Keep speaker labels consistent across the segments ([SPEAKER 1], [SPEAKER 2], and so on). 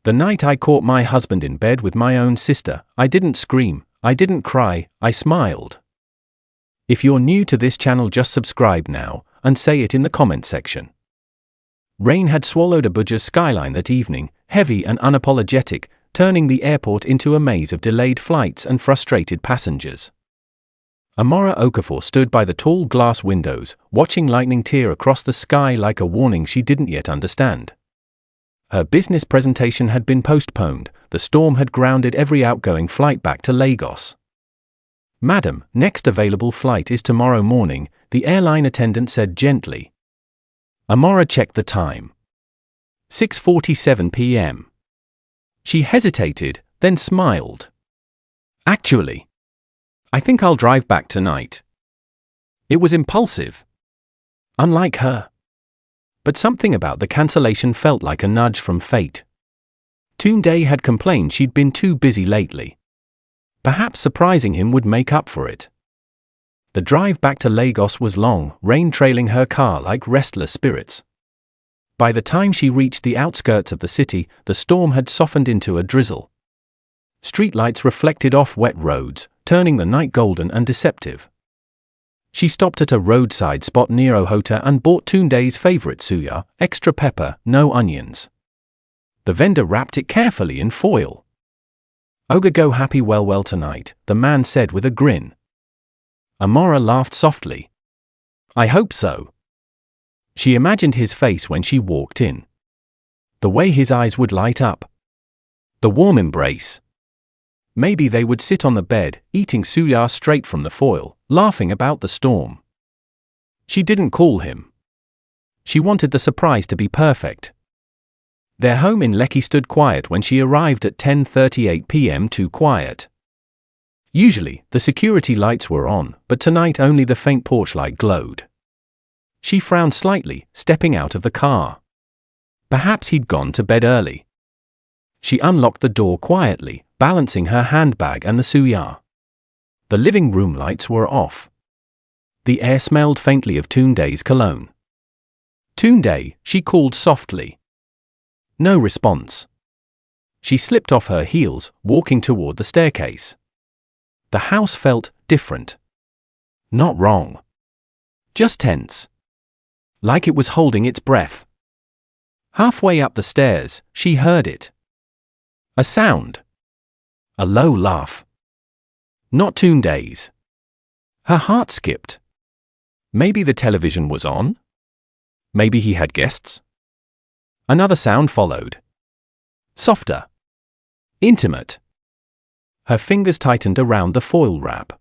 [SPEAKER 1] The night I caught my husband in bed with my own sister, I didn't scream, I didn't cry, I smiled. If you're new to this channel, just subscribe now, and say it in the comment section. Rain had swallowed Abuja's skyline that evening, heavy and unapologetic, turning the airport into a maze of delayed flights and frustrated passengers. Amora Okafor stood by the tall glass windows, watching lightning tear across the sky like a warning she didn't yet understand. Her business presentation had been postponed, the storm had grounded every outgoing flight back to Lagos. "Madam, next available flight is tomorrow morning," the airline attendant said gently. Amora checked the time. 6:47 p.m. She hesitated, then smiled. "Actually, I think I'll drive back tonight." It was impulsive. Unlike her. But something about the cancellation felt like a nudge from fate. Tunde had complained she'd been too busy lately. Perhaps surprising him would make up for it. The drive back to Lagos was long, rain trailing her car like restless spirits. By the time she reached the outskirts of the city, the storm had softened into a drizzle. Streetlights reflected off wet roads, turning the night golden and deceptive. She stopped at a roadside spot near Ohota and bought Tunde's favorite suya, extra pepper, no onions. The vendor wrapped it carefully in foil. "Oga go happy well tonight," the man said with a grin. Amora laughed softly. "I hope so." She imagined his face when she walked in. The way his eyes would light up. The warm embrace. Maybe they would sit on the bed, eating suya straight from the foil, laughing about the storm. She didn't call him. She wanted the surprise to be perfect. Their home in Lekki stood quiet when she arrived at 10:38 p.m. Too quiet. Usually, the security lights were on, but tonight only the faint porch light glowed. She frowned slightly, stepping out of the car. Perhaps he'd gone to bed early. She unlocked the door quietly, balancing her handbag and the suya. The living room lights were off. The air smelled faintly of Tunde's cologne. "Tunde," she called softly. No response. She slipped off her heels, walking toward the staircase. The house felt different. Not wrong. Just tense. Like it was holding its breath. Halfway up the stairs, she heard it. A sound. A low laugh. Not Tunde's. Her heart skipped. Maybe the television was on? Maybe he had guests? Another sound followed. Softer. Intimate. Her fingers tightened around the foil wrap.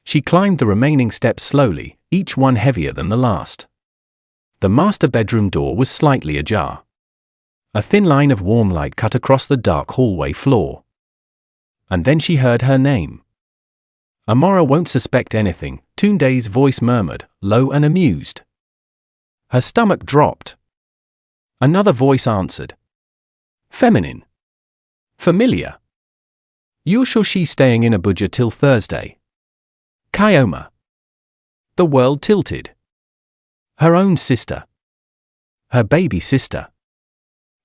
[SPEAKER 1] She climbed the remaining steps slowly, each one heavier than the last. The master bedroom door was slightly ajar. A thin line of warm light cut across the dark hallway floor. And then she heard her name. "Amora won't suspect anything," Tunde's voice murmured, low and amused. Her stomach dropped. Another voice answered. Feminine. Familiar. "You're sure she's staying in Abuja till Thursday?" Kioma. The world tilted. Her own sister. Her baby sister.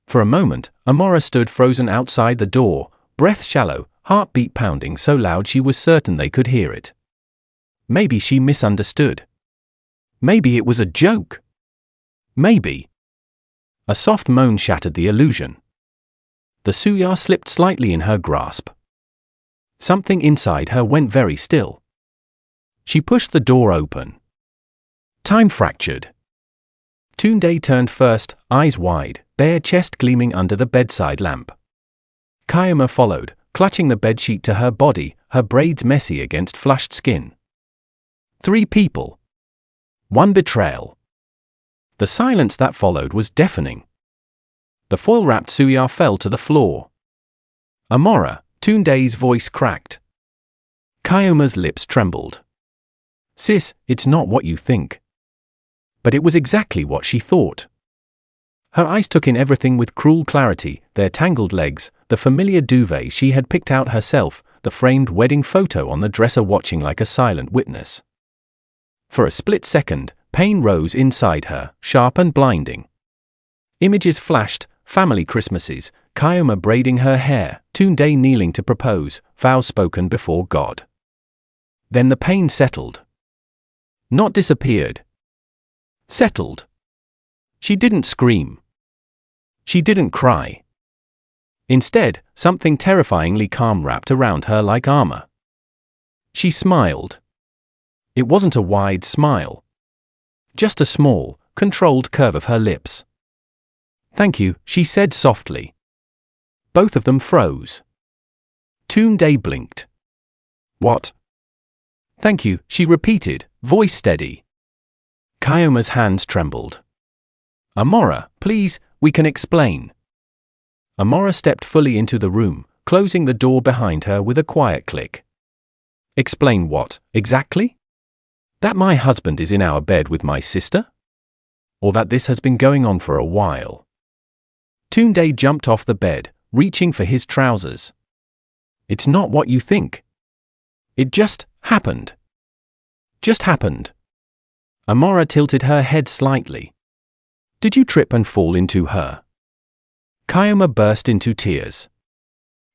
[SPEAKER 1] For a moment, Amora stood frozen outside the door, breath shallow, heartbeat pounding so loud she was certain they could hear it. Maybe she misunderstood. Maybe it was a joke. Maybe. A soft moan shattered the illusion. The suya slipped slightly in her grasp. Something inside her went very still. She pushed the door open. Time fractured. Tunde turned first, eyes wide, bare chest gleaming under the bedside lamp. Kioma followed, clutching the bedsheet to her body, her braids messy against flushed skin. 3 people. 1 betrayal. The silence that followed was deafening. The foil-wrapped suya fell to the floor. "Amora," Tunde's voice cracked. Kioma's lips trembled. "Sis, it's not what you think." But it was exactly what she thought. Her eyes took in everything with cruel clarity, their tangled legs, the familiar duvet she had picked out herself, the framed wedding photo on the dresser watching like a silent witness. For a split second, pain rose inside her, sharp and blinding. Images flashed, family Christmases, Kyoma braiding her hair, Tunde kneeling to propose, vows spoken before God. Then the pain settled. Not disappeared. Settled. She didn't scream. She didn't cry. Instead, something terrifyingly calm wrapped around her like armor. She smiled. It wasn't a wide smile. Just a small, controlled curve of her lips. "Thank you," she said softly. Both of them froze. Tunde blinked. "What?" "Thank you," she repeated, voice steady. Kyoma's hands trembled. "Amora, please, we can explain." Amora stepped fully into the room, closing the door behind her with a quiet click. "Explain what, exactly? That my husband is in our bed with my sister? Or that this has been going on for a while?" Tunde jumped off the bed, reaching for his trousers. "It's not what you think. It just happened. Just happened." Amora tilted her head slightly. "Did you trip and fall into her?" Kyoma burst into tears.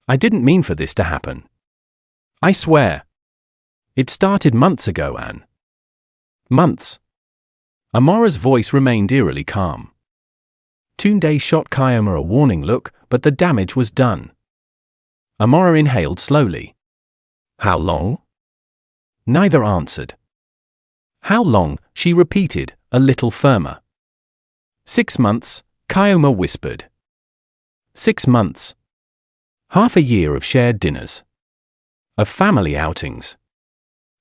[SPEAKER 1] "I didn't mean for this to happen. I swear. It started months ago, Anne." "Months?" Amora's voice remained eerily calm. Tunde shot Kyoma a warning look, but the damage was done. Amora inhaled slowly. "How long?" Neither answered. "How long?" she repeated, a little firmer. 6 months, Kyoma whispered. 6 months. Half a year of shared dinners. Of family outings.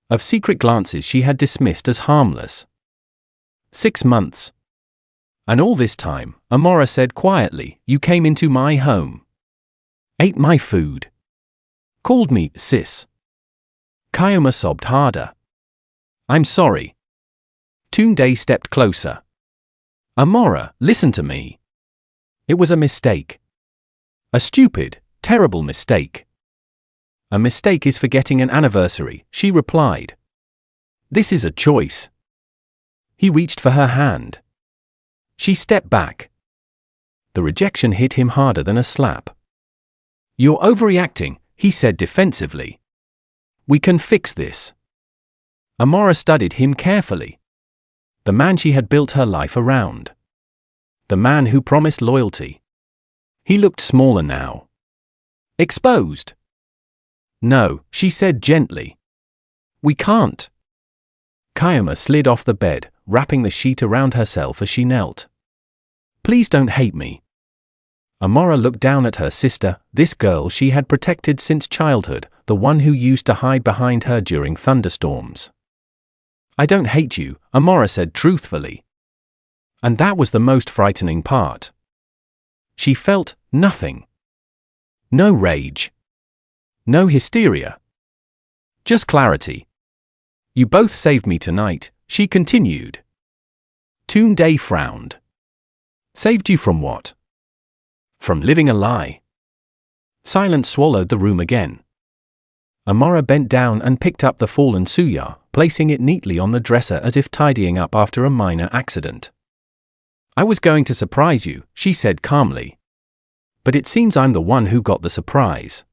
[SPEAKER 1] Of secret glances she had dismissed as harmless. 6 months. And all this time, Amora said quietly, "You came into my home. Ate my food. Called me sis." Kyoma sobbed harder. "I'm sorry." Tunde stepped closer. "Amora, listen to me. It was a mistake. A stupid, terrible mistake." "A mistake is forgetting an anniversary," she replied. "This is a choice." He reached for her hand. She stepped back. The rejection hit him harder than a slap. "You're overreacting," he said defensively. "We can fix this." Amora studied him carefully. The man she had built her life around. The man who promised loyalty. He looked smaller now. Exposed. "No," she said gently. "We can't." Kyoma slid off the bed, wrapping the sheet around herself as she knelt. "Please don't hate me." Amora looked down at her sister, this girl she had protected since childhood, the one who used to hide behind her during thunderstorms. "I don't hate you," Amora said truthfully. And that was the most frightening part. She felt nothing. No rage. No hysteria. Just clarity. "You both saved me tonight," she continued. Tunde frowned. "Saved you from what?" "From living a lie." Silence swallowed the room again. Amora bent down and picked up the fallen suya, placing it neatly on the dresser as if tidying up after a minor accident. "I was going to surprise you," she said calmly. "But it seems I'm the one who got the surprise."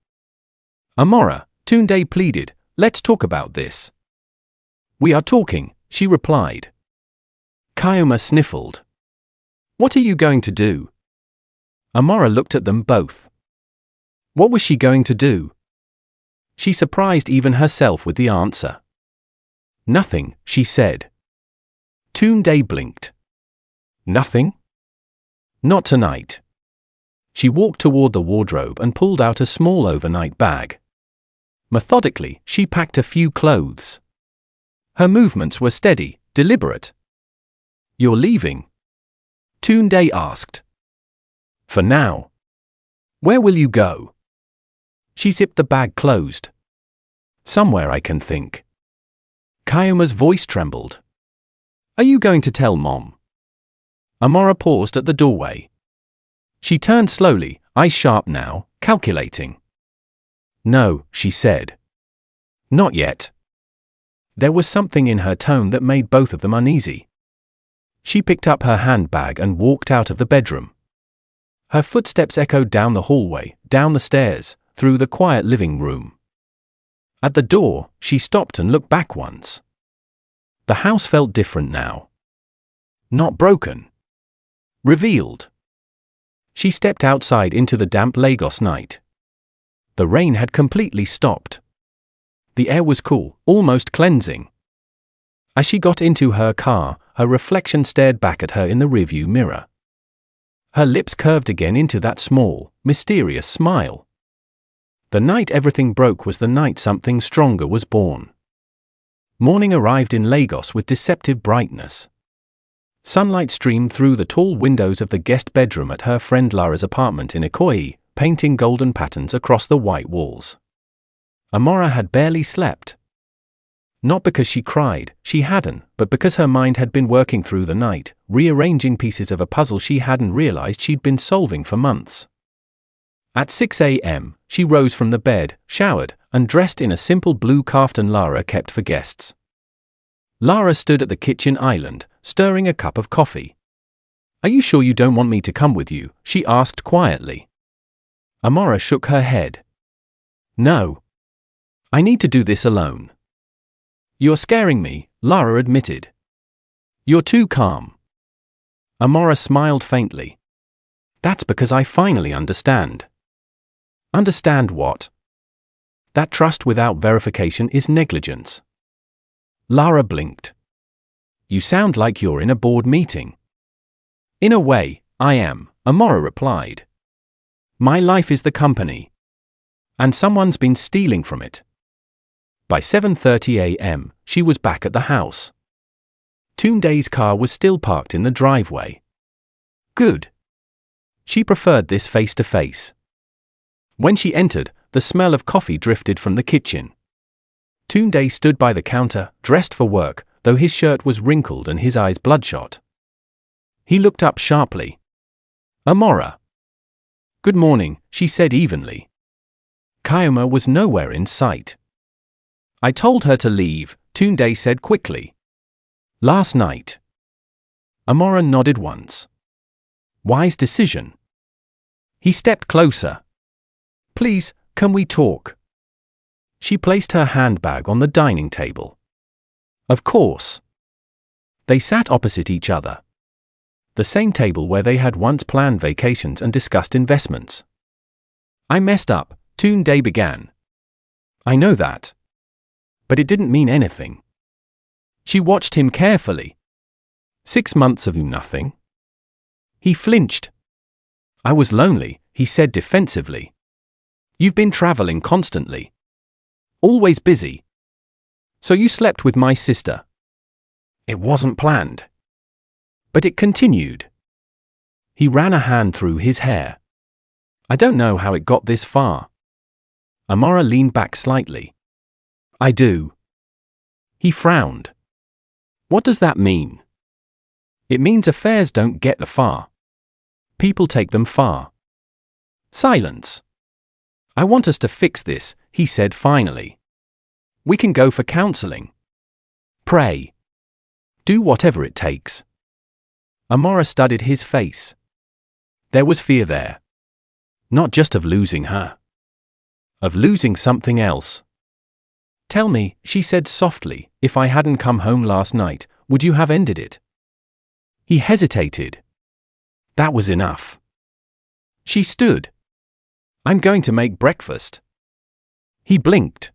[SPEAKER 1] "Amora," Tunde pleaded, "let's talk about this." "We are talking," she replied. Kyoma sniffled. "What are you going to do?" Amora looked at them both. What was she going to do? She surprised even herself with the answer. "Nothing," she said. Tunde blinked. "Nothing?" "Not tonight." She walked toward the wardrobe and pulled out a small overnight bag. Methodically, she packed a few clothes. Her movements were steady, deliberate. "You're leaving?" Tunde asked. "For now." "Where will you go?" She zipped the bag closed. "Somewhere I can think." Kyoma's voice trembled. "Are you going to tell Mom?" Amora paused at the doorway. She turned slowly, eyes sharp now, calculating. "No," she said. "Not yet." There was something in her tone that made both of them uneasy. She picked up her handbag and walked out of the bedroom. Her footsteps echoed down the hallway, down the stairs, through the quiet living room. At the door, she stopped and looked back once. The house felt different now. Not broken. Revealed. She stepped outside into the damp Lagos night. The rain had completely stopped. The air was cool, almost cleansing. As she got into her car, her reflection stared back at her in the rearview mirror. Her lips curved again into that small, mysterious smile. The night everything broke was the night something stronger was born. Morning arrived in Lagos with deceptive brightness. Sunlight streamed through the tall windows of the guest bedroom at her friend Lara's apartment in Ikoyi, painting golden patterns across the white walls. Amora had barely slept. Not because she cried, she hadn't, but because her mind had been working through the night, rearranging pieces of a puzzle she hadn't realized she'd been solving for months. At 6 a.m., she rose from the bed, showered, and dressed in a simple blue kaftan Lara kept for guests. Lara stood at the kitchen island, stirring a cup of coffee. "Are you sure you don't want me to come with you?" she asked quietly. Amora shook her head. "No. I need to do this alone." "You're scaring me," Lara admitted. "You're too calm." Amora smiled faintly. "That's because I finally understand." "Understand what?" "That trust without verification is negligence." Lara blinked. "You sound like you're in a board meeting." "In a way, I am," Amora replied. "My life is the company. And someone's been stealing from it." By 7:30 a.m., she was back at the house. Tunde's car was still parked in the driveway. Good. She preferred this face-to-face. When she entered, the smell of coffee drifted from the kitchen. Tunde stood by the counter, dressed for work, though his shirt was wrinkled and his eyes bloodshot. He looked up sharply. "Amora." "Good morning," she said evenly. Kayoma was nowhere in sight. "I told her to leave," Tunde said quickly. "Last night." Amora nodded once. "Wise decision." He stepped closer. "Please, can we talk?" She placed her handbag on the dining table. "Of course." They sat opposite each other. The same table where they had once planned vacations and discussed investments. "I messed up," Tunde began. "I know that. But it didn't mean anything." She watched him carefully. 6 months of nothing? He flinched. "I was lonely," he said defensively. "You've been traveling constantly. Always busy. So you slept with my sister." "It wasn't planned." "But it continued." He ran a hand through his hair. "I don't know how it got this far." Amora leaned back slightly. "I do." He frowned. "What does that mean?" "It means affairs don't get far. People take them far." Silence. "I want us to fix this," he said finally. "We can go for counseling. Pray. Do whatever it takes." Amora studied his face. There was fear there. Not just of losing her. Of losing something else. "Tell me," she said softly, "if I hadn't come home last night, would you have ended it?" He hesitated. That was enough. She stood. "I'm going to make breakfast." He blinked.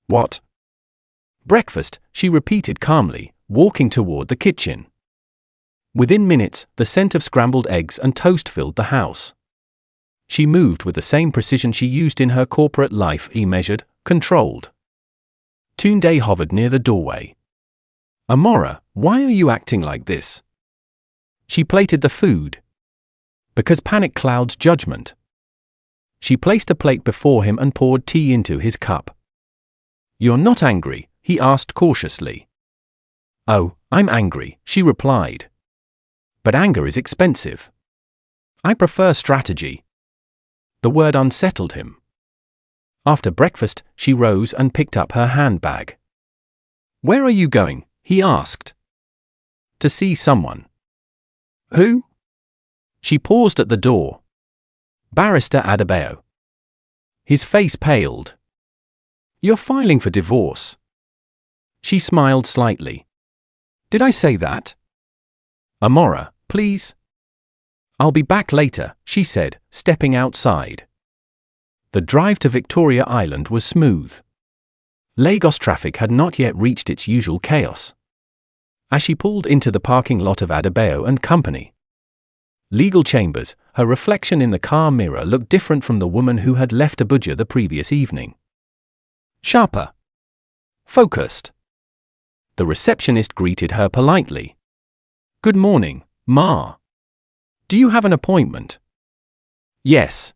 [SPEAKER 1] "What?" "Breakfast," she repeated calmly, walking toward the kitchen. Within minutes, the scent of scrambled eggs and toast filled the house. She moved with the same precision she used in her corporate life, measured, controlled. Tunde hovered near the doorway. "Amora, why are you acting like this?" She plated the food. "Because panic clouds judgment." She placed a plate before him and poured tea into his cup. "You're not angry?" he asked cautiously. "Oh, I'm angry," she replied. "But anger is expensive. I prefer strategy." The word unsettled him. After breakfast, she rose and picked up her handbag. "Where are you going?" he asked. "To see someone." "Who?" She paused at the door. Barrister Adebayo. His face paled. You're filing for divorce. She smiled slightly. Did I say that? Amora, please. I'll be back later, she said, stepping outside. The drive to Victoria Island was smooth. Lagos traffic had not yet reached its usual chaos. As she pulled into the parking lot of Adebayo and Company Legal Chambers, her reflection in the car mirror looked different from the woman who had left Abuja the previous evening. Sharper. Focused. The receptionist greeted her politely. Good morning, Ma. Do you have an appointment? Yes.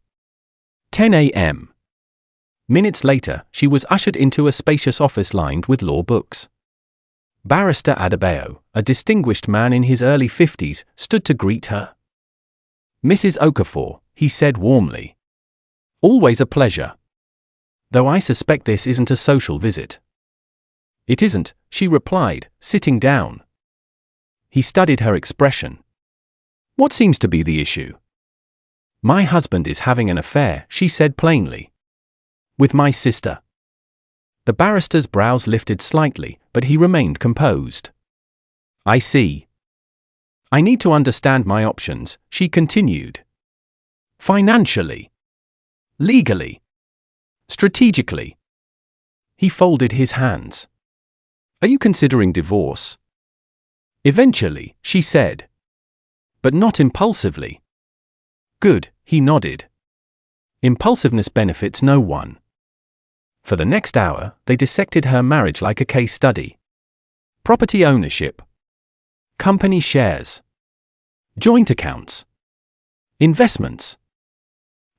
[SPEAKER 1] 10 a.m. Minutes later, she was ushered into a spacious office lined with law books. Barrister Adebayo, a distinguished man in his early 50s, stood to greet her. Mrs. Okafor, he said warmly. Always a pleasure. Though I suspect this isn't a social visit. It isn't, she replied, sitting down. He studied her expression. What seems to be the issue? My husband is having an affair, she said plainly. With my sister. The barrister's brows lifted slightly, but he remained composed. I see. I need to understand my options, she continued. Financially. Legally. Strategically. He folded his hands. Are you considering divorce? Eventually, she said. But not impulsively. Good, he nodded. Impulsiveness benefits no one. For the next hour, they dissected her marriage like a case study. Property ownership. Company shares. Joint accounts. Investments.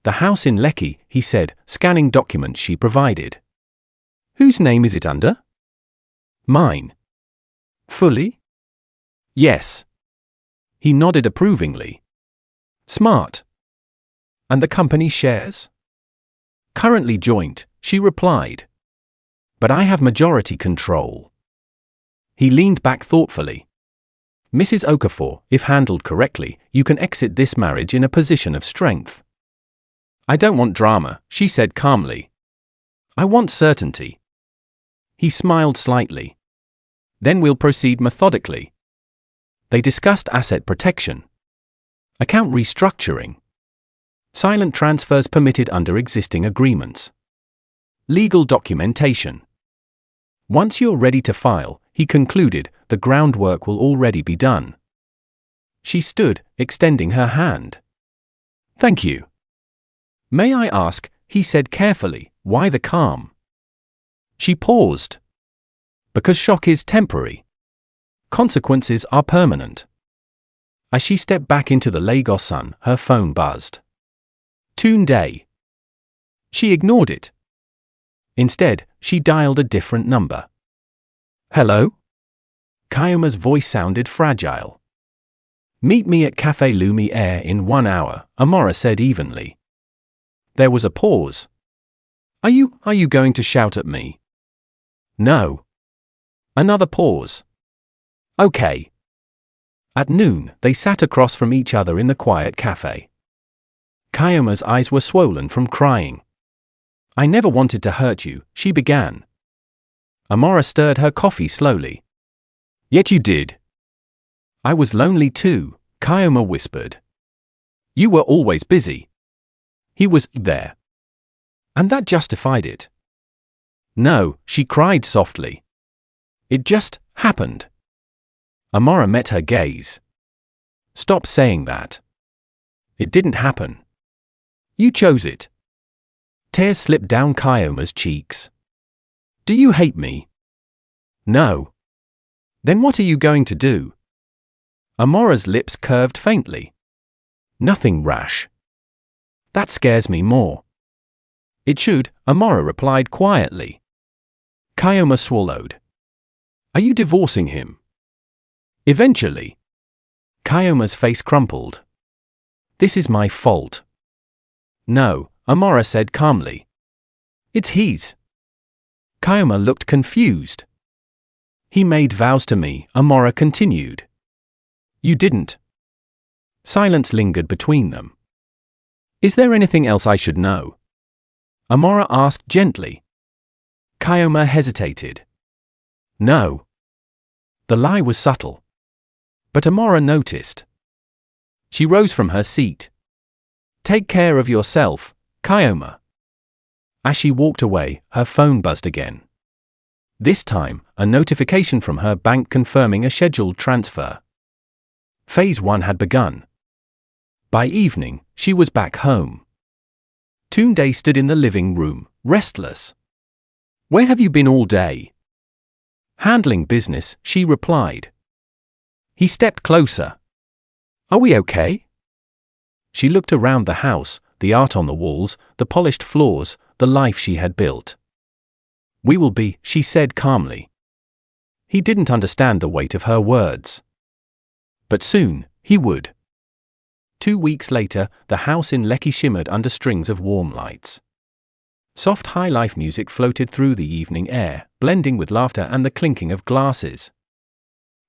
[SPEAKER 1] The house in Lekki, he said, scanning documents she provided. Whose name is it under? Mine. Fully? Yes. He nodded approvingly. Smart. And the company shares? Currently joint, she replied. But I have majority control. He leaned back thoughtfully. Mrs. Okafor, if handled correctly, you can exit this marriage in a position of strength. I don't want drama, she said calmly. I want certainty. He smiled slightly. Then we'll proceed methodically. They discussed asset protection. Account restructuring. Silent transfers permitted under existing agreements. Legal documentation. Once you're ready to file, he concluded, the groundwork will already be done. She stood, extending her hand. Thank you. May I ask, he said carefully, why the calm? She paused. Because shock is temporary. Consequences are permanent. As she stepped back into the Lagos sun, her phone buzzed. Tunde. She ignored it. Instead, she dialed a different number. Hello? Kayoma's voice sounded fragile. Meet me at Café Lumiere in 1 hour, Amora said evenly. There was a pause. Are you going to shout at me? No. Another pause. Okay. At noon, they sat across from each other in the quiet cafe. Kayoma's eyes were swollen from crying. I never wanted to hurt you, she began. Amora stirred her coffee slowly. Yet you did. I was lonely too, Kayoma whispered. You were always busy. He was there. And that justified it. No, she cried softly. It just happened. Amora met her gaze. Stop saying that. It didn't happen. You chose it. Tears slipped down Kayoma's cheeks. Do you hate me? No. Then what are you going to do? Amora's lips curved faintly. Nothing rash. That scares me more. It should, Amora replied quietly. Kayoma swallowed. Are you divorcing him? Eventually. Kayoma's face crumpled. This is my fault. No, Amora said calmly. It's his. Kayoma looked confused. He made vows to me, Amora continued. You didn't. Silence lingered between them. Is there anything else I should know? Amora asked gently. Kioma hesitated. No. The lie was subtle. But Amora noticed. She rose from her seat. Take care of yourself, Kioma. As she walked away, her phone buzzed again. This time, a notification from her bank confirming a scheduled transfer. Phase 1 had begun. By evening, she was back home. Tunde stood in the living room, restless. Where have you been all day? Handling business, she replied. He stepped closer. Are we okay? She looked around the house, the art on the walls, the polished floors, the life she had built. We will be, she said calmly. He didn't understand the weight of her words. But soon, he would. 2 weeks later, the house in Lekki shimmered under strings of warm lights. Soft high-life music floated through the evening air, blending with laughter and the clinking of glasses.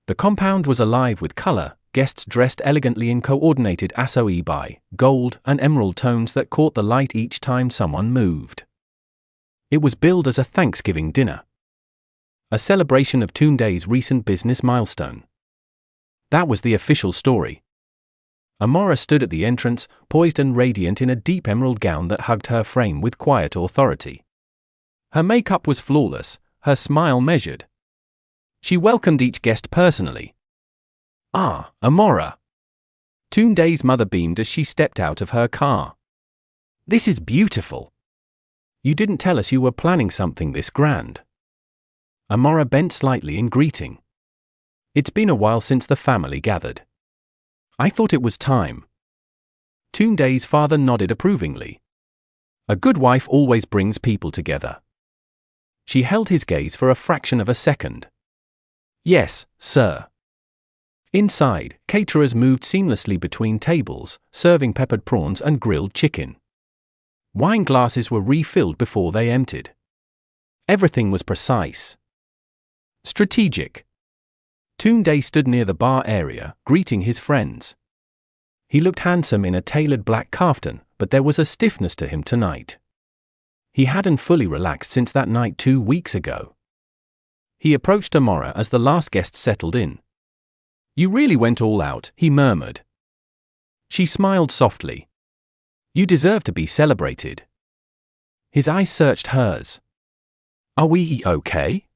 [SPEAKER 1] The compound was alive with color, guests dressed elegantly in coordinated asoebi, gold and emerald tones that caught the light each time someone moved. It was billed as a Thanksgiving dinner. A celebration of Tunde's recent business milestone. That was the official story. Amora stood at the entrance, poised and radiant in a deep emerald gown that hugged her frame with quiet authority. Her makeup was flawless, her smile measured. She welcomed each guest personally. Ah, Amora. Tunde's mother beamed as she stepped out of her car. This is beautiful. You didn't tell us you were planning something this grand. Amora bent slightly in greeting. It's been a while since the family gathered. I thought it was time. Tunde's father nodded approvingly. A good wife always brings people together. She held his gaze for a fraction of a second. Yes, sir. Inside, caterers moved seamlessly between tables, serving peppered prawns and grilled chicken. Wine glasses were refilled before they emptied. Everything was precise. Strategic. Tunde stood near the bar area, greeting his friends. He looked handsome in a tailored black kaftan, but there was a stiffness to him tonight. He hadn't fully relaxed since that night 2 weeks ago. He approached Amora as the last guest settled in. You really went all out, he murmured. She smiled softly. You deserve to be celebrated. His eyes searched hers. Are we okay?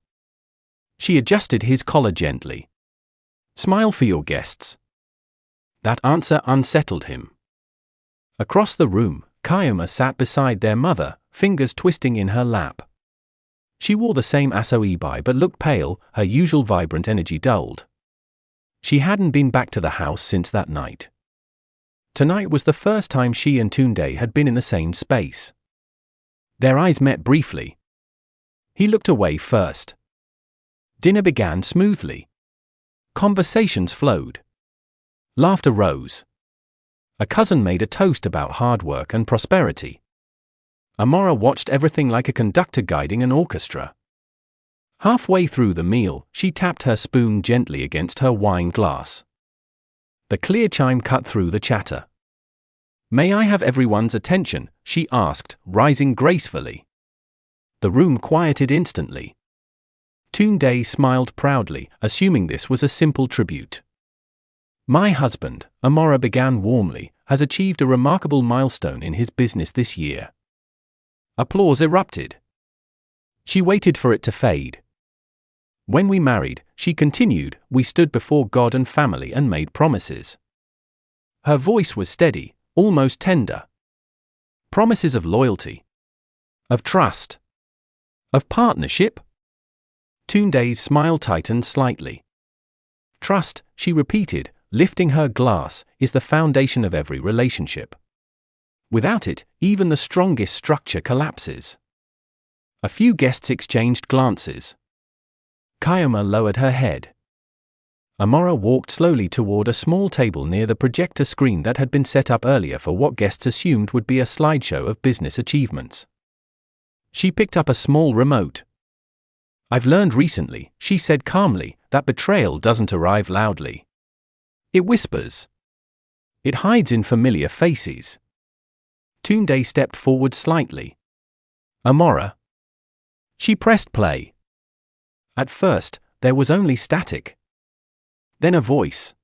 [SPEAKER 1] She adjusted his collar gently. Smile for your guests. That answer unsettled him. Across the room, Kioma sat beside their mother, fingers twisting in her lap. She wore the same asoebi but looked pale, her usual vibrant energy dulled. She hadn't been back to the house since that night. Tonight was the first time she and Tunde had been in the same space. Their eyes met briefly. He looked away first. Dinner began smoothly. Conversations flowed. Laughter rose. A cousin made a toast about hard work and prosperity. Amora watched everything like a conductor guiding an orchestra. Halfway through the meal, she tapped her spoon gently against her wine glass. The clear chime cut through the chatter. May I have everyone's attention? She asked, rising gracefully. The room quieted instantly. Tunde smiled proudly, assuming this was a simple tribute. My husband, Amora began warmly, has achieved a remarkable milestone in his business this year. Applause erupted. She waited for it to fade. When we married, she continued, we stood before God and family and made promises. Her voice was steady, almost tender. Promises of loyalty. Of trust. Of partnership. Tunde's smile tightened slightly. Trust, she repeated, lifting her glass, is the foundation of every relationship. Without it, even the strongest structure collapses. A few guests exchanged glances. Kioma lowered her head. Amora walked slowly toward a small table near the projector screen that had been set up earlier for what guests assumed would be a slideshow of business achievements. She picked up a small remote. I've learned recently, she said calmly, that betrayal doesn't arrive loudly. It whispers. It hides in familiar faces. Tunde stepped forward slightly. Amora. She pressed play. At first, there was only static. Then a voice.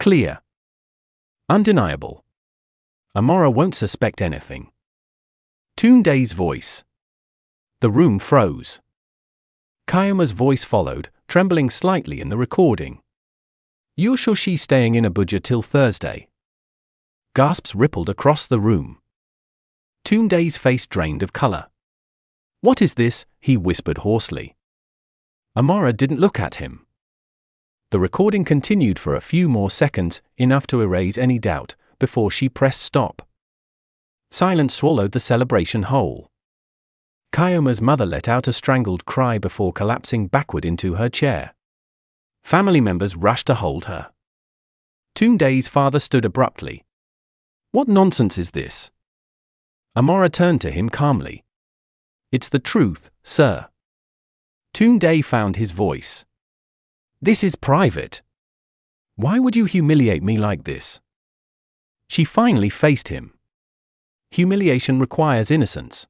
[SPEAKER 1] Clear. Undeniable. Amora won't suspect anything. Tunde's voice. The room froze. Kayoma's voice followed, trembling slightly in the recording. You're sure she's staying in Abuja till Thursday? Gasps rippled across the room. Tunde's face drained of color. What is this? He whispered hoarsely. Amora didn't look at him. The recording continued for a few more seconds, enough to erase any doubt, before she pressed stop. Silence swallowed the celebration whole. Kayoma's mother let out a strangled cry before collapsing backward into her chair. Family members rushed to hold her. Tunde's father stood abruptly. What nonsense is this? Amora turned to him calmly. It's the truth, sir. Tunde found his voice. This is private. Why would you humiliate me like this? She finally faced him. Humiliation requires innocence.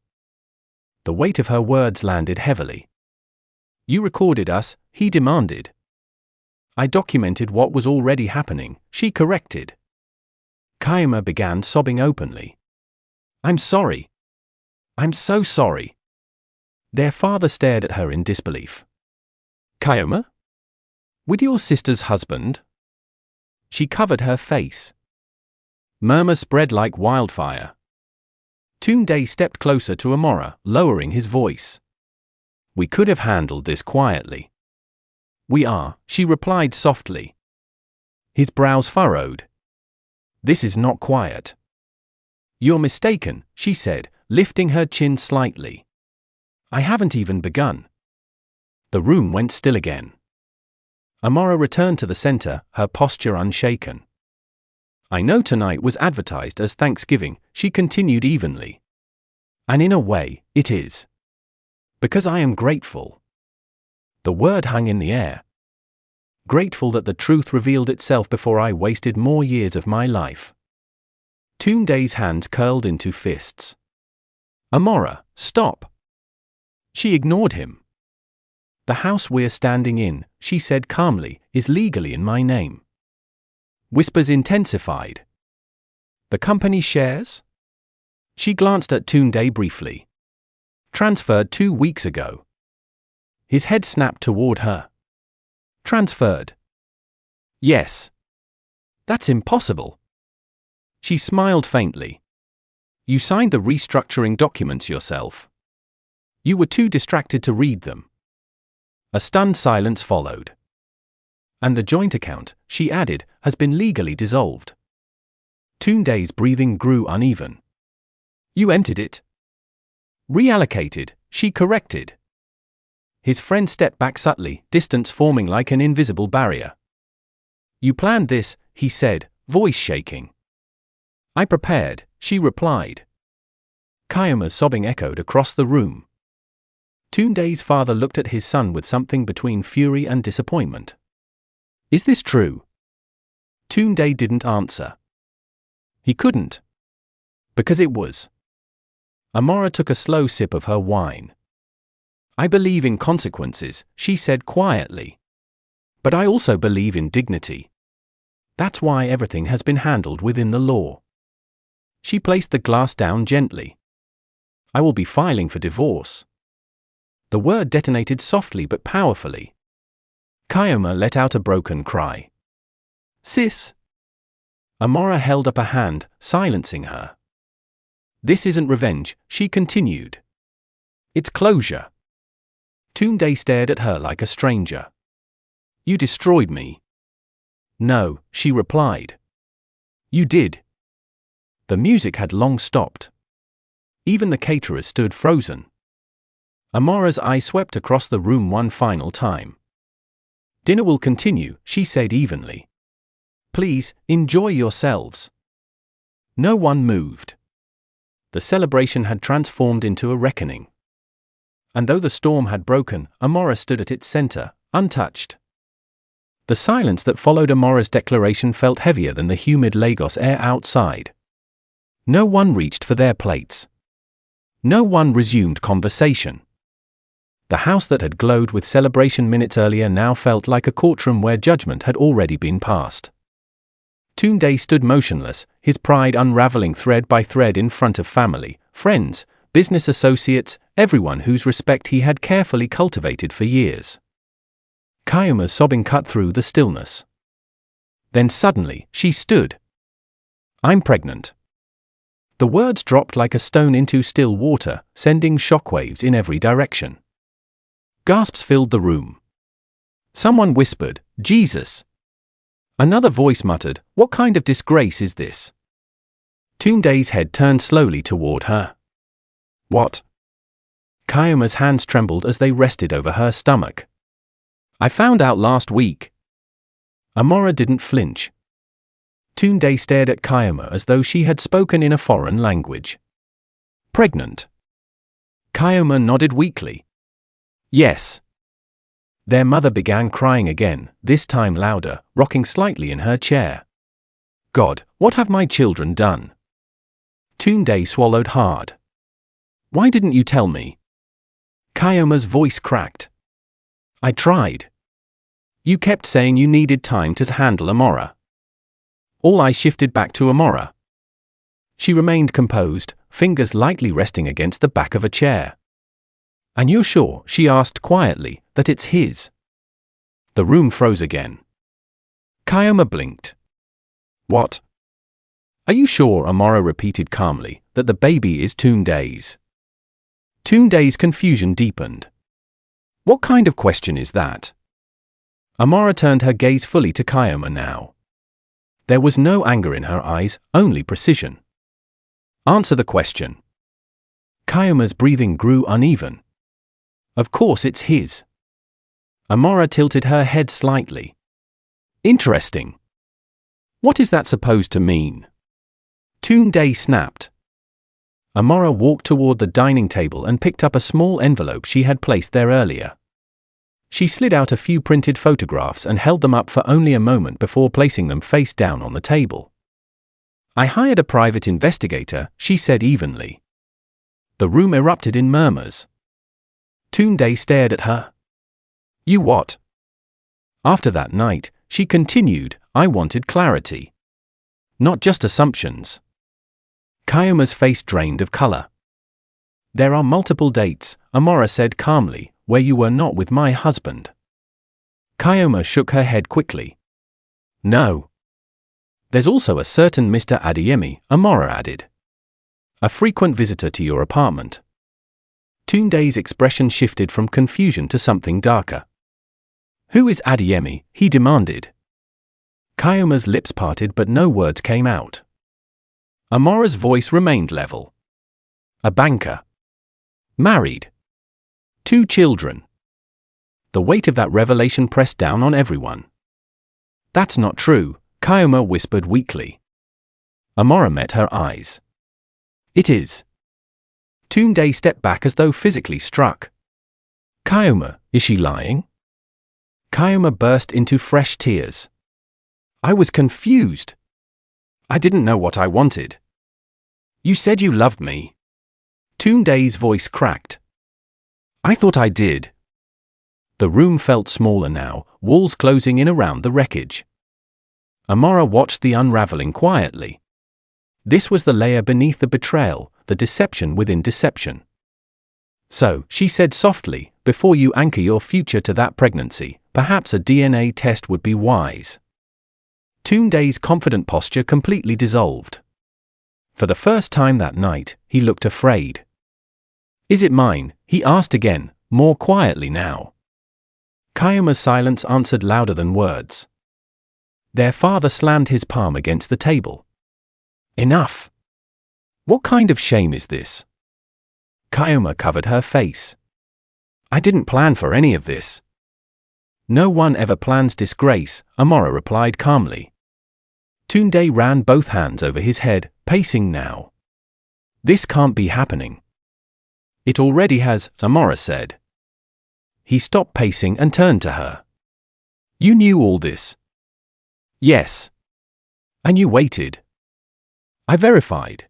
[SPEAKER 1] The weight of her words landed heavily. You recorded us, he demanded. I documented what was already happening, she corrected. Kayoma began sobbing openly. I'm sorry. I'm so sorry. Their father stared at her in disbelief. Kayoma? With your sister's husband? She covered her face. Murmur spread like wildfire. Tunde stepped closer to Amora, lowering his voice. We could have handled this quietly. We are, she replied softly. His brows furrowed. This is not quiet. You're mistaken, she said, lifting her chin slightly. I haven't even begun. The room went still again. Amora returned to the center, her posture unshaken. I know tonight was advertised as Thanksgiving, she continued evenly. And in a way, it is. Because I am grateful. The word hung in the air. Grateful that the truth revealed itself before I wasted more years of my life. Tunde's hands curled into fists. Amora, stop. She ignored him. The house we're standing in, she said calmly, is legally in my name. Whispers intensified. The company shares? She glanced at Tunde briefly. Transferred 2 weeks ago. His head snapped toward her. Transferred? Yes. That's impossible. She smiled faintly. You signed the restructuring documents yourself. You were too distracted to read them. A stunned silence followed. And the joint account, she added, has been legally dissolved. Tunde's breathing grew uneven. You entered it? Reallocated, she corrected. His friend stepped back subtly, distance forming like an invisible barrier. You planned this, he said, voice shaking. I prepared, she replied. Kayoma's sobbing echoed across the room. Tunde's father looked at his son with something between fury and disappointment. Is this true? Tunde didn't answer. He couldn't. Because it was. Amora took a slow sip of her wine. I believe in consequences, she said quietly. But I also believe in dignity. That's why everything has been handled within the law. She placed the glass down gently. I will be filing for divorce. The word detonated softly but powerfully. Kayoma let out a broken cry. Sis! Amora held up a hand, silencing her. This isn't revenge, she continued. It's closure. Tunde stared at her like a stranger. You destroyed me. No, she replied. You did. The music had long stopped. Even the caterers stood frozen. Amora's eye swept across the room one final time. Dinner will continue, she said evenly. Please, enjoy yourselves. No one moved. The celebration had transformed into a reckoning. And though the storm had broken, Amora stood at its center, untouched. The silence that followed Amora's declaration felt heavier than the humid Lagos air outside. No one reached for their plates. No one resumed conversation. The house that had glowed with celebration minutes earlier now felt like a courtroom where judgment had already been passed. Tunde stood motionless, his pride unraveling thread by thread in front of family, friends, business associates, everyone whose respect he had carefully cultivated for years. Kayuma's sobbing cut through the stillness. Then suddenly, she stood. "I'm pregnant." The words dropped like a stone into still water, sending shockwaves in every direction. Gasps filled the room. Someone whispered, "Jesus." Another voice muttered, "What kind of disgrace is this?" Tunde's head turned slowly toward her. "What?" Kayuma's hands trembled as they rested over her stomach. "I found out last week." Amora didn't flinch. Tunde stared at Kayuma as though she had spoken in a foreign language. "Pregnant?" Kayuma nodded weakly. "Yes." Their mother began crying again, this time louder, rocking slightly in her chair. "God, what have my children done?" Tunde swallowed hard. "Why didn't you tell me?" Kayuma's voice cracked. "I tried. You kept saying you needed time to handle Amora. All I shifted back to Amora." She remained composed, fingers lightly resting against the back of a chair. "And you're sure," she asked quietly, "that it's his?" The room froze again. Kayuma blinked. "What?" "Are you sure?" Amora repeated calmly, "that the baby is Tunde's?" Tunde's confusion deepened. "What kind of question is that?" Amora turned her gaze fully to Kayuma now. There was no anger in her eyes, only precision. "Answer the question." Kayuma's breathing grew uneven. "Of course it's his." Amora tilted her head slightly. "Interesting. What is that supposed to mean?" Tunde snapped. Amora walked toward the dining table and picked up a small envelope she had placed there earlier. She slid out a few printed photographs and held them up for only a moment before placing them face down on the table. "I hired a private investigator," she said evenly. The room erupted in murmurs. Tunde stared at her. "You what?" After that night, she continued, "I wanted clarity. Not just assumptions." Kayuma's face drained of color. "There are multiple dates," Amora said calmly, "where you were not with my husband." Kayuma shook her head quickly. "No. There's also a certain Mr. Adeyemi," Amora added. "A frequent visitor to your apartment." Tunde's expression shifted from confusion to something darker. "Who is Adeyemi?" he demanded. Kayuma's lips parted but no words came out. Amora's voice remained level. "A banker. Married. 2 children." The weight of that revelation pressed down on everyone. "That's not true," Kayuma whispered weakly. Amora met her eyes. "It is." Tunde stepped back as though physically struck. "Kayuma, is she lying?" Kayuma burst into fresh tears. "I was confused. I didn't know what I wanted." "You said you loved me." Tunde's voice cracked. "I thought I did." The room felt smaller now, walls closing in around the wreckage. Amora watched the unraveling quietly. This was the layer beneath the betrayal, the deception within deception. "So," she said softly, "before you anchor your future to that pregnancy, perhaps a DNA test would be wise." Tunde's confident posture completely dissolved. For the first time that night, he looked afraid. "Is it mine?" he asked again, more quietly now. Kayuma's silence answered louder than words. Their father slammed his palm against the table. "Enough! What kind of shame is this?" Kayuma covered her face. "I didn't plan for any of this." "No one ever plans disgrace," Amora replied calmly. Tunde ran both hands over his head, pacing now. "This can't be happening." "It already has," Amora said. He stopped pacing and turned to her. "You knew all this?" "Yes." "And you waited?" "I verified."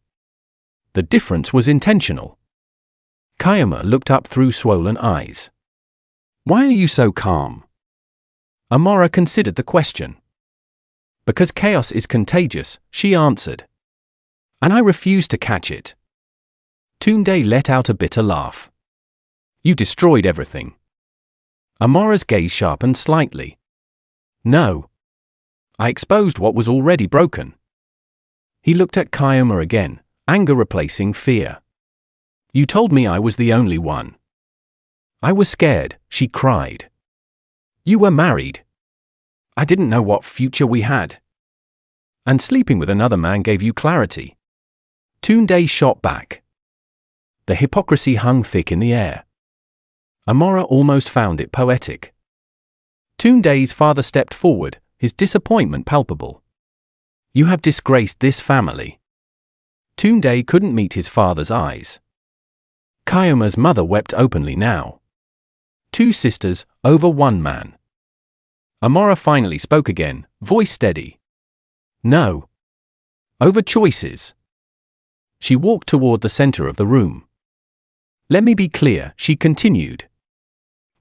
[SPEAKER 1] The difference was intentional. Kayama looked up through swollen eyes.
[SPEAKER 2] Why are you so calm?
[SPEAKER 1] Amora considered the question. Because chaos is contagious, she answered. And I refuse to catch it. Tunde let out a bitter laugh. You destroyed everything. Amora's gaze sharpened slightly. No. I exposed what was already broken. He looked at Kayama again, anger replacing fear. You told me I was the only one. I was scared, she cried. You were married. I didn't know what future we had. And sleeping with another man gave you clarity. Tunde shot back. The hypocrisy hung thick in the air. Amora almost found it poetic. Tunde's father stepped forward, his disappointment palpable. You have disgraced this family. Tunde couldn't meet his father's eyes. Kayama's mother wept openly now. 2 sisters, over 1 man. Amora finally spoke again, voice steady. No. Over choices. She walked toward the center of the room. Let me be clear, she continued.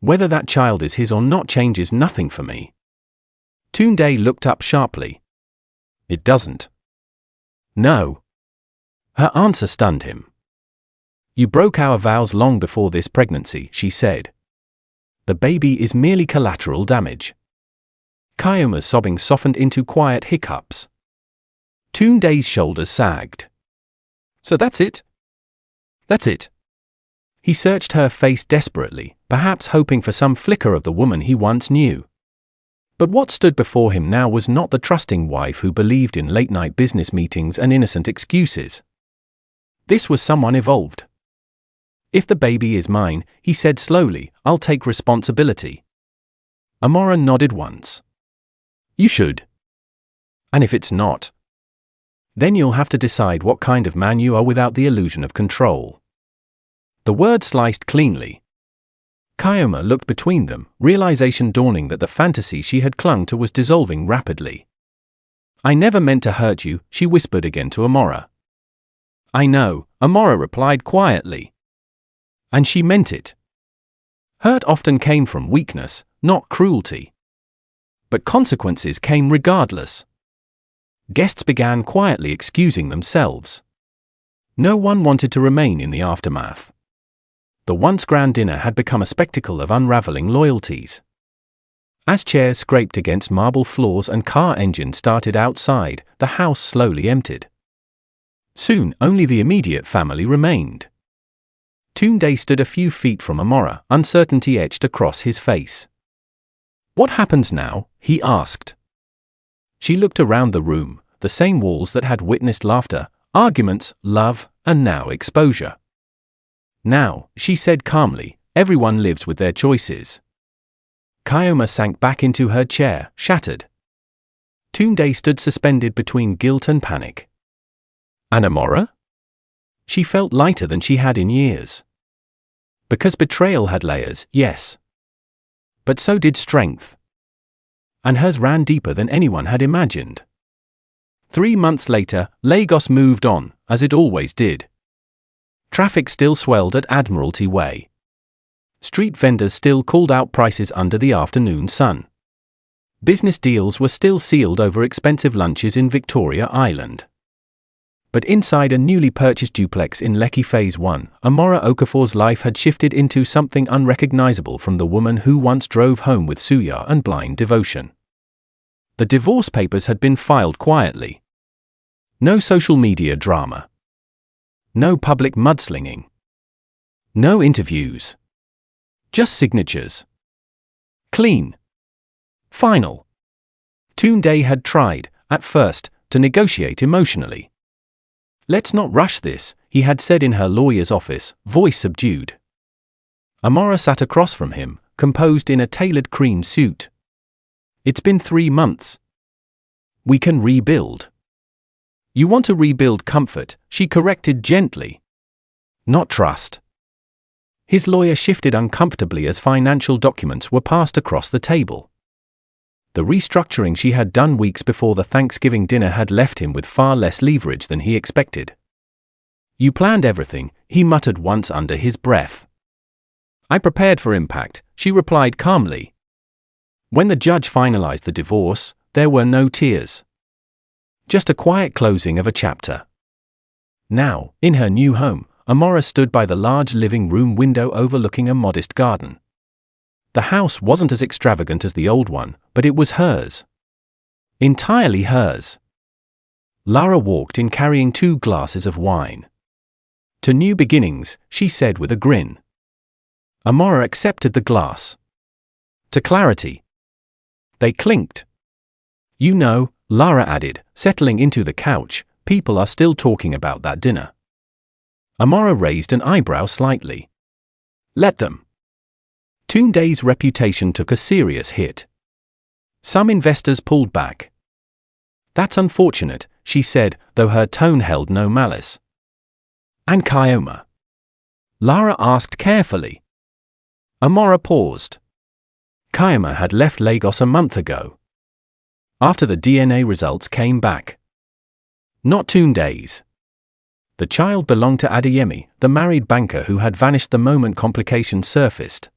[SPEAKER 1] Whether that child is his or not changes nothing for me. Tunde looked up sharply. It doesn't. No. Her answer stunned him. You broke our vows long before this pregnancy, she said. The baby is merely collateral damage. Kayama's sobbing softened into quiet hiccups. Tunde's shoulders sagged. So that's it? That's it. He searched her face desperately, perhaps hoping for some flicker of the woman he once knew. But what stood before him now was not the trusting wife who believed in late-night business meetings and innocent excuses. This was someone evolved. If the baby is mine, he said slowly, I'll take responsibility. Amora nodded once. You should. And if it's not? Then you'll have to decide what kind of man you are without the illusion of control. The word sliced cleanly. Kayama looked between them, realization dawning that the fantasy she had clung to was dissolving rapidly. I never meant to hurt you, she whispered again to Amora. I know, Amora replied quietly. And she meant it. Hurt often came from weakness, not cruelty. But consequences came regardless. Guests began quietly excusing themselves. No one wanted to remain in the aftermath. The once grand dinner had become a spectacle of unraveling loyalties. As chairs scraped against marble floors and car engines started outside, the house slowly emptied. Soon, only the immediate family remained. Tunde stood a few feet from Amora, uncertainty etched across his face. What happens now? He asked. She looked around the room, the same walls that had witnessed laughter, arguments, love, and now exposure. Now, she said calmly, everyone lives with their choices. Kayama sank back into her chair, shattered. Tunde stood suspended between guilt and panic. And Amora? She felt lighter than she had in years. Because betrayal had layers, yes. But so did strength. And hers ran deeper than anyone had imagined. 3 months later, Lagos moved on, as it always did. Traffic still swelled at Admiralty Way. Street vendors still called out prices under the afternoon sun. Business deals were still sealed over expensive lunches in Victoria Island. But inside a newly purchased duplex in Lekki Phase 1, Amora Okafor's life had shifted into something unrecognizable from the woman who once drove home with suya and blind devotion. The divorce papers had been filed quietly. No social media drama. No public mudslinging. No interviews. Just signatures. Clean. Final. Tunde had tried, at first, to negotiate emotionally. Let's not rush this, he had said in her lawyer's office, voice subdued. Amora sat across from him, composed in a tailored cream suit. It's been 3 months. We can rebuild. You want to rebuild comfort, she corrected gently. Not trust. His lawyer shifted uncomfortably as financial documents were passed across the table. The restructuring she had done weeks before the Thanksgiving dinner had left him with far less leverage than he expected. You planned everything, he muttered once under his breath. I prepared for impact, she replied calmly. When the judge finalized the divorce, there were no tears. Just a quiet closing of a chapter. Now, in her new home, Amora stood by the large living room window overlooking a modest garden. The house wasn't as extravagant as the old one, but it was hers. Entirely hers. Lara walked in carrying 2 glasses of wine. To new beginnings, she said with a grin. Amora accepted the glass. To clarity. They clinked. You know, Lara added, settling into the couch, people are still talking about that dinner. Amora raised an eyebrow slightly. Let them. Tunde's reputation took a serious hit. Some investors pulled back. That's unfortunate, she said, though her tone held no malice. And Kioma? Lara asked carefully. Amora paused. Kioma had left Lagos a month ago. After the DNA results came back. Not Tunde's. The child belonged to Adeyemi, the married banker who had vanished the moment complications surfaced.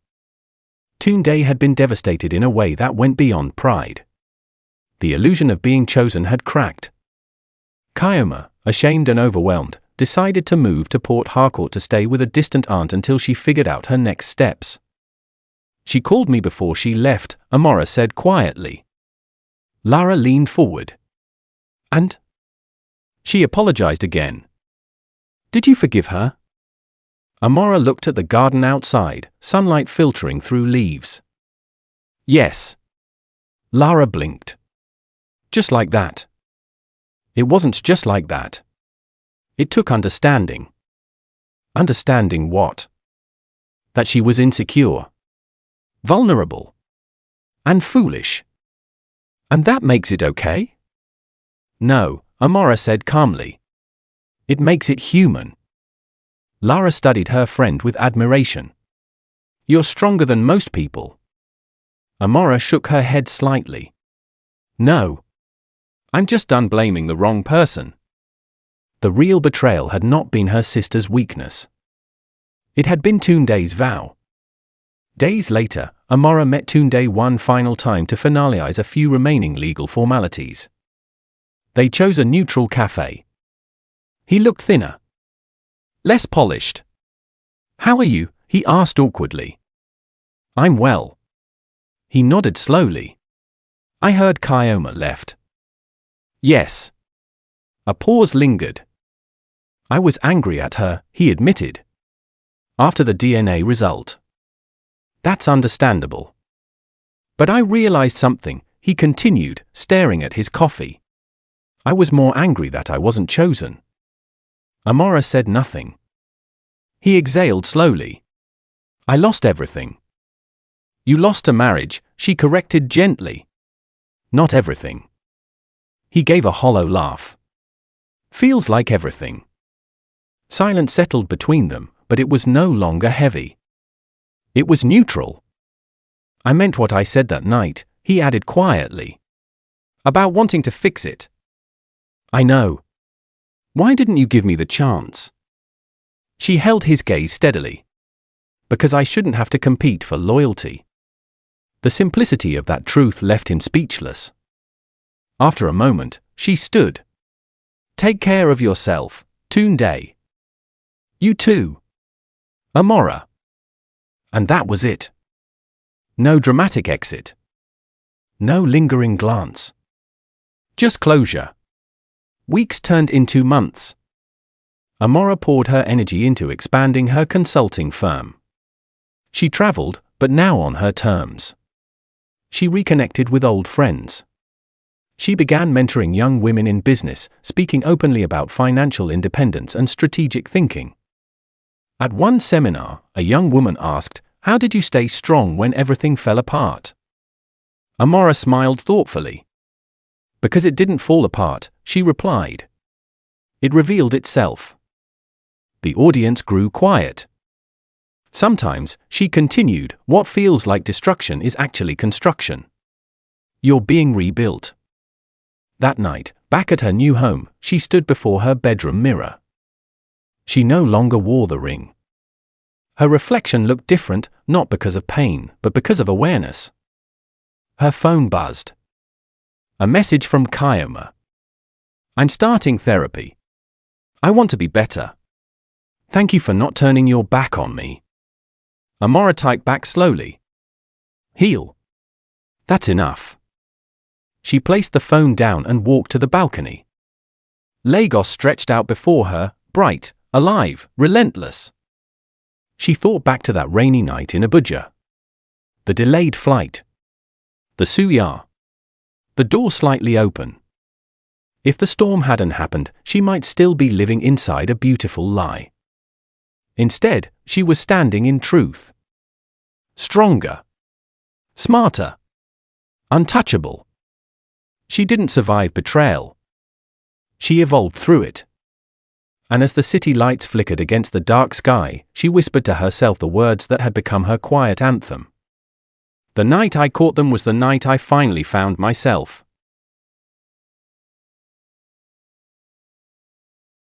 [SPEAKER 1] Tunde had been devastated in a way that went beyond pride. The illusion of being chosen had cracked. Kioma, ashamed and overwhelmed, decided to move to Port Harcourt to stay with a distant aunt until she figured out her next steps. She called me before she left, Amora said quietly. Lara leaned forward. And? She apologized again. Did you forgive her? Amora looked at the garden outside, sunlight filtering through leaves. Yes. Lara blinked. Just like that. It wasn't just like that. It took understanding. Understanding what? That she was insecure. Vulnerable. And foolish. And that makes it okay? No, Amora said calmly. It makes it human. Lara studied her friend with admiration. You're stronger than most people. Amora shook her head slightly. No. I'm just done blaming the wrong person. The real betrayal had not been her sister's weakness. It had been Tunde's vow. Days later, Amora met Tunde one final time to finalize a few remaining legal formalities. They chose a neutral cafe. He looked thinner. Less polished. How are you? He asked awkwardly. I'm well. He nodded slowly. I heard Kioma left. Yes. A pause lingered. I was angry at her, he admitted. After the DNA result. That's understandable. But I realized something, he continued, staring at his coffee. I was more angry that I wasn't chosen. Amora said nothing. He exhaled slowly. I lost everything. You lost a marriage, she corrected gently. Not everything. He gave a hollow laugh. Feels like everything. Silence settled between them, but it was no longer heavy. It was neutral. I meant what I said that night, he added quietly. About wanting to fix it. I know. Why didn't you give me the chance? She held his gaze steadily. Because I shouldn't have to compete for loyalty. The simplicity of that truth left him speechless. After a moment, she stood. Take care of yourself, Tunde. You too. Amora. And that was it. No dramatic exit. No lingering glance. Just closure. Weeks turned into months. Amora poured her energy into expanding her consulting firm. She traveled, but now on her terms. She reconnected with old friends. She began mentoring young women in business, speaking openly about financial independence and strategic thinking. At one seminar, a young woman asked, "How did you stay strong when everything fell apart?" Amora smiled thoughtfully. Because it didn't fall apart, she replied. It revealed itself. The audience grew quiet. Sometimes, she continued, what feels like destruction is actually construction. You're being rebuilt. That night, back at her new home, she stood before her bedroom mirror. She no longer wore the ring. Her reflection looked different, not because of pain, but because of awareness. Her phone buzzed. A message from Kioma. I'm starting therapy. I want to be better. Thank you for not turning your back on me. Amora typed back slowly. Heal. That's enough. She placed the phone down and walked to the balcony. Lagos stretched out before her, bright, alive, relentless. She thought back to that rainy night in Abuja. The delayed flight. The suya. The door slightly open. If the storm hadn't happened, she might still be living inside a beautiful lie. Instead, she was standing in truth. Stronger. Smarter. Untouchable. She didn't survive betrayal. She evolved through it. And as the city lights flickered against the dark sky, she whispered to herself the words that had become her quiet anthem. The night I caught them was the night I finally found myself.